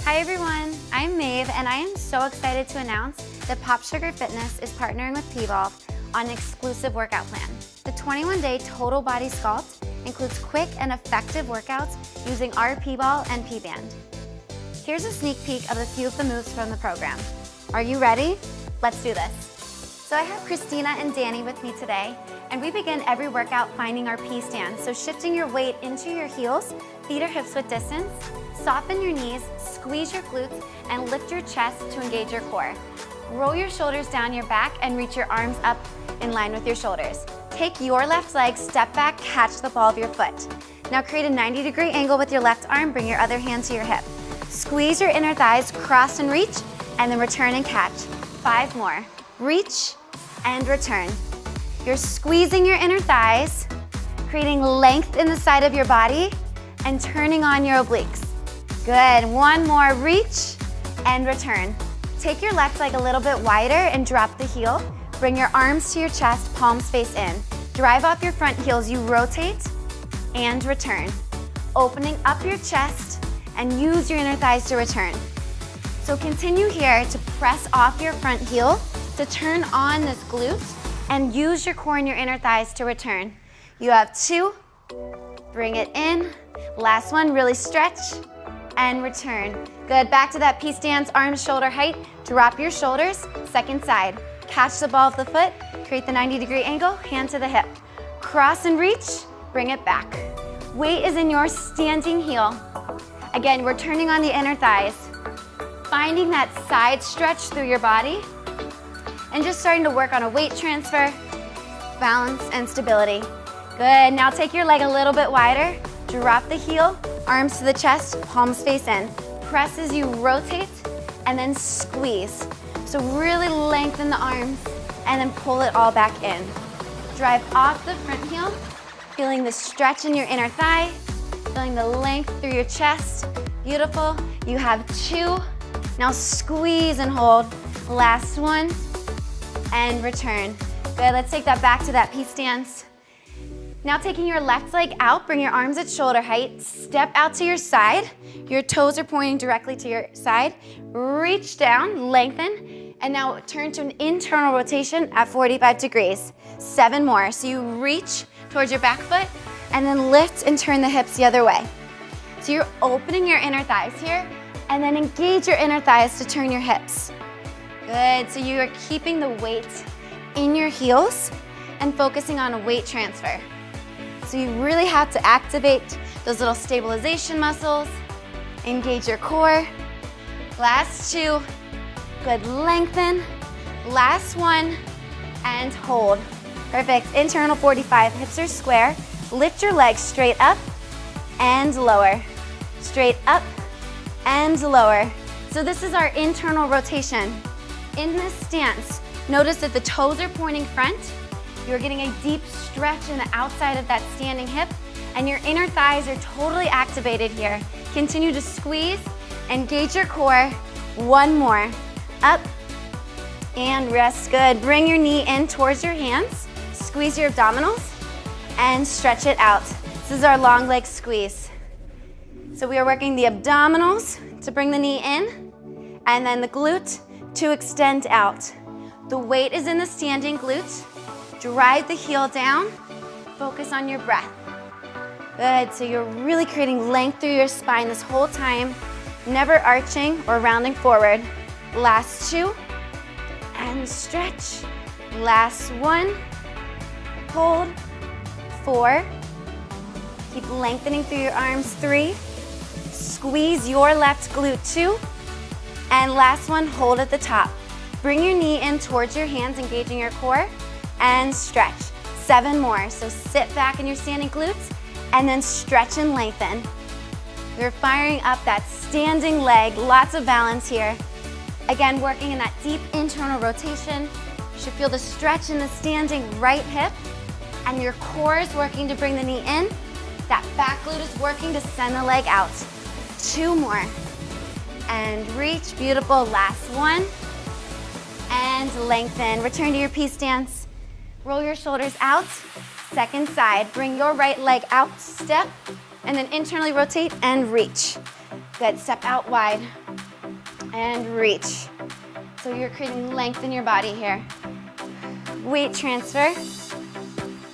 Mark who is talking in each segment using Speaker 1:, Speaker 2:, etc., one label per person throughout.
Speaker 1: Hi everyone, I'm Maeve and I am so excited to announce that Pop Sugar Fitness is partnering with P-Volve on an exclusive workout plan. The 21-day total body sculpt includes quick and effective workouts using our P-Ball and P-Band. Here's a sneak peek of a few of the moves from the program. Are you ready? Let's do this. So I have Christina and Danny with me today, and we begin every workout finding our P-stand. So shifting your weight into your heels, feet or hips with distance, soften your knees, squeeze your glutes, and lift your chest to engage your core. Roll your shoulders down your back and reach your arms up in line with your shoulders. Take your left leg, step back, catch the ball of your foot. Now create a 90-degree angle with your left arm, bring your other hand to your hip. Squeeze your inner thighs, cross and reach, and then return and catch. 5 more. Reach and return. You're squeezing your inner thighs, creating length in the side of your body, and turning on your obliques. Good, 1 more, reach and return. Take your left leg a little bit wider and drop the heel. Bring your arms to your chest, palms face in. Drive off your front heels, you rotate and return. Opening up your chest and use your inner thighs to return. So continue here to press off your front heel, to turn on this glute, and use your core and your inner thighs to return. You have 2, bring it in. Last one, really stretch and return. Good, back to that P-stance, arms shoulder height. Drop your shoulders, second side. Catch the ball of the foot, create the 90-degree angle, hand to the hip. Cross and reach, bring it back. Weight is in your standing heel. Again, we're turning on the inner thighs, finding that side stretch through your body, and just starting to work on a weight transfer, balance, and stability. Good, now take your leg a little bit wider, drop the heel, arms to the chest, palms face in. Press as you rotate, and then squeeze. So really lengthen the arms, and then pull it all back in. Drive off the front heel, feeling the stretch in your inner thigh, feeling the length through your chest. Beautiful, you have 2. Now squeeze and hold. Last one, and return. Good, let's take that back to that P-stance. Now taking your left leg out, bring your arms at shoulder height, step out to your side. Your toes are pointing directly to your side. Reach down, lengthen, and now turn to an internal rotation at 45 degrees. 7 more, so you reach towards your back foot, and then lift and turn the hips the other way. So you're opening your inner thighs here, and then engage your inner thighs to turn your hips. Good, so you are keeping the weight in your heels and focusing on a weight transfer. So you really have to activate those little stabilization muscles, engage your core. Last 2, good, lengthen. Last 1, and hold. Perfect, internal 45, hips are square. Lift your legs straight up and lower. Straight up and lower. So this is our internal rotation. In this stance, notice that the toes are pointing front. You're getting a deep stretch in the outside of that standing hip, and your inner thighs are totally activated here. Continue to squeeze, engage your core. 1 more, up and rest. Good, bring your knee in towards your hands, squeeze your abdominals, and stretch it out. This is our long leg squeeze. So we are working the abdominals to bring the knee in, and then the glute to extend out. The weight is in the standing glute. Drive the heel down, focus on your breath. Good, so you're really creating length through your spine this whole time, never arching or rounding forward. Last 2, and stretch. Last 1, hold. 4, keep lengthening through your arms. 3, squeeze your left glute. 2, and last 1, hold at the top. Bring your knee in towards your hands, engaging your core, and stretch. 7 more, so sit back in your standing glutes, and then stretch and lengthen. We're firing up that standing leg, lots of balance here. Again, working in that deep internal rotation. You should feel the stretch in the standing right hip, and your core is working to bring the knee in. That back glute is working to send the leg out. 2 more, and reach, beautiful. Last 1, and lengthen. Return to your P-stance. Roll your shoulders out, second side. Bring your right leg out, step, and then internally rotate and reach. Good, step out wide and reach. So you're creating length in your body here. Weight transfer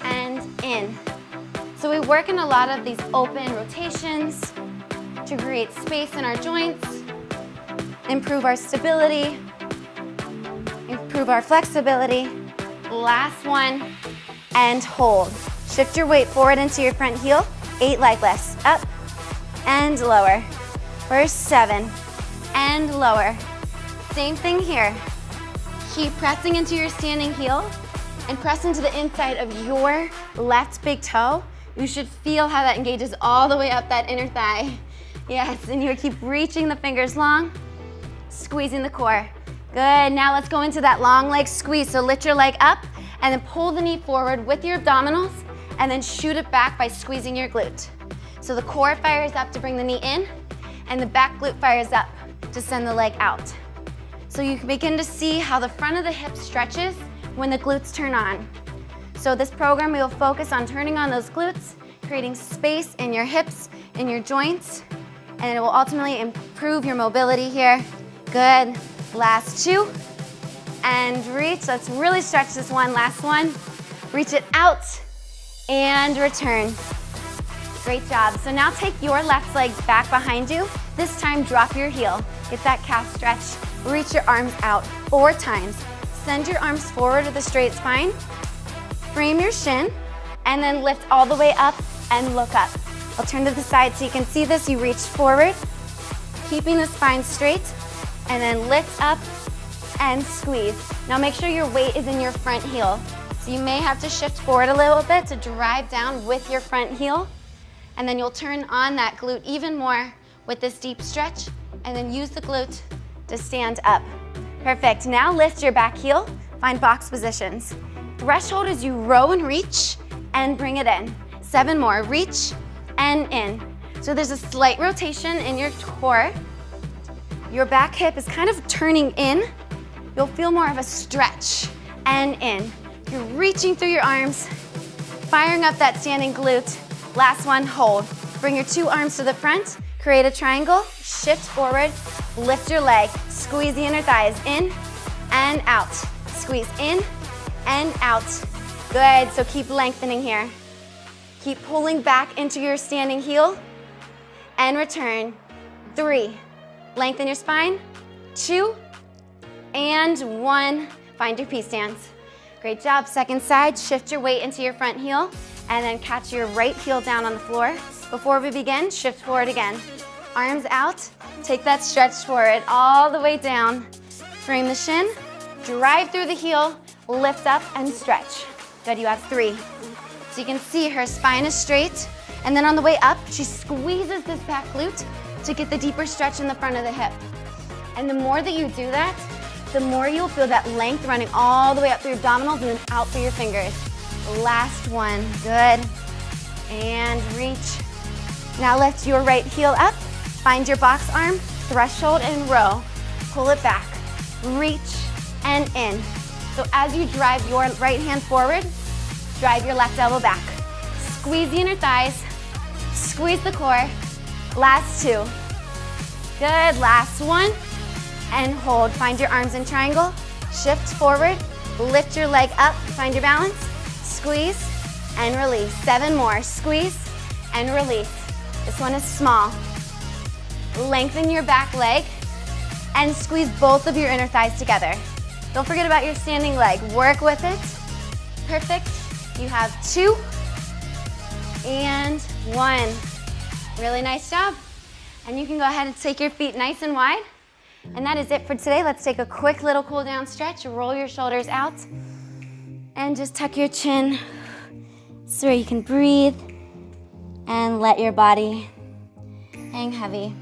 Speaker 1: and in. So we work in a lot of these open rotations to create space in our joints, improve our stability, improve our flexibility. Last one, and hold. Shift your weight forward into your front heel, 8 leg lifts, up and lower. For 7, and lower. Same thing here. Keep pressing into your standing heel and press into the inside of your left big toe. You should feel how that engages all the way up that inner thigh. Yes, and you keep reaching the fingers long, squeezing the core. Good, now let's go into that long leg squeeze. So lift your leg up and then pull the knee forward with your abdominals and then shoot it back by squeezing your glute. So the core fires up to bring the knee in and the back glute fires up to send the leg out. So you can begin to see how the front of the hip stretches when the glutes turn on. So this program, we will focus on turning on those glutes, creating space in your hips, in your joints, and it will ultimately improve your mobility here. Good, last 2, and reach. Let's really stretch this one, last one. Reach it out, and return. Great job. So now take your left leg back behind you. This time, drop your heel. Get that calf stretch. Reach your arms out 4 times. Send your arms forward with a straight spine. Frame your shin, and then lift all the way up and look up. I'll turn to the side so you can see this. You reach forward, keeping the spine straight, and then lift up and squeeze. Now make sure your weight is in your front heel. So you may have to shift forward a little bit to drive down with your front heel, and then you'll turn on that glute even more with this deep stretch, and then use the glute to stand up. Perfect. Now lift your back heel, find box positions. Threshold is you row and reach and bring it in. 7 more, reach and in. So there's a slight rotation in your core. Your back hip is kind of turning in. You'll feel more of a stretch and in. You're reaching through your arms, firing up that standing glute. Last one, hold. Bring your 2 arms to the front, create a triangle, shift forward, lift your leg, squeeze the inner thighs in and out. Squeeze in and out. Good, so keep lengthening here. Keep pulling back into your standing heel and return. 3, lengthen your spine. 2, and 1. Find your peace stance. Great job. Second side, shift your weight into your front heel and then catch your right heel down on the floor. Before we begin, shift forward again. Arms out, take that stretch forward all the way down. Frame the shin, drive through the heel, lift up and stretch. Good, you have 3. So you can see her spine is straight, and then on the way up, she squeezes this back glute to get the deeper stretch in the front of the hip. And the more that you do that, the more you'll feel that length running all the way up through your abdominals and then out through your fingers. Last one, good. And reach. Now lift your right heel up, find your box arm, threshold and row. Pull it back, reach and in. So as you drive your right hand forward, drive your left elbow back. Squeeze the inner thighs, squeeze the core. Last 2. Good, last one. And hold, find your arms in triangle, shift forward, lift your leg up, find your balance, squeeze and release. 7 more, squeeze and release. This one is small. Lengthen your back leg and squeeze both of your inner thighs together. Don't forget about your standing leg, work with it. Perfect, you have 2 and 1. Really nice job. And you can go ahead and take your feet nice and wide. And that is it for today. Let's take a quick little cool down stretch. Roll your shoulders out and just tuck your chin so you can breathe and let your body hang heavy.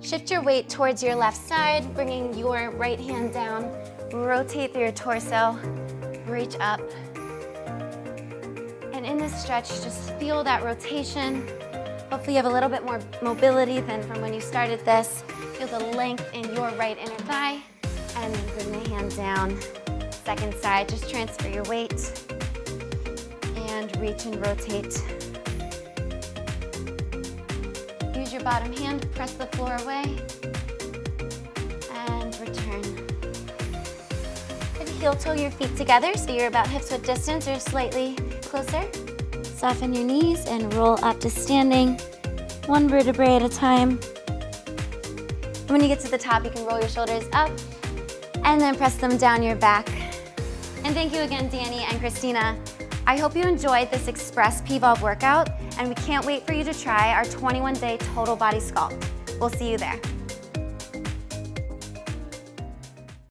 Speaker 1: Shift your weight towards your left side, bringing your right hand down. Rotate through your torso, reach up. And in this stretch, just feel that rotation. Hopefully you have a little bit more mobility than from when you started this. Feel the length in your right inner thigh. And then bring the hand down. Second side, just transfer your weight. And reach and rotate. Use your bottom hand, press the floor away, and return. And heel toe your feet together so you're about hips width distance or slightly closer. Soften your knees and roll up to standing, one vertebrae at a time. And when you get to the top, you can roll your shoulders up and then press them down your back. And thank you again, Danny and Christina. I hope you enjoyed this Express P-Volve workout, and we can't wait for you to try our 21-day total body sculpt. We'll see you there.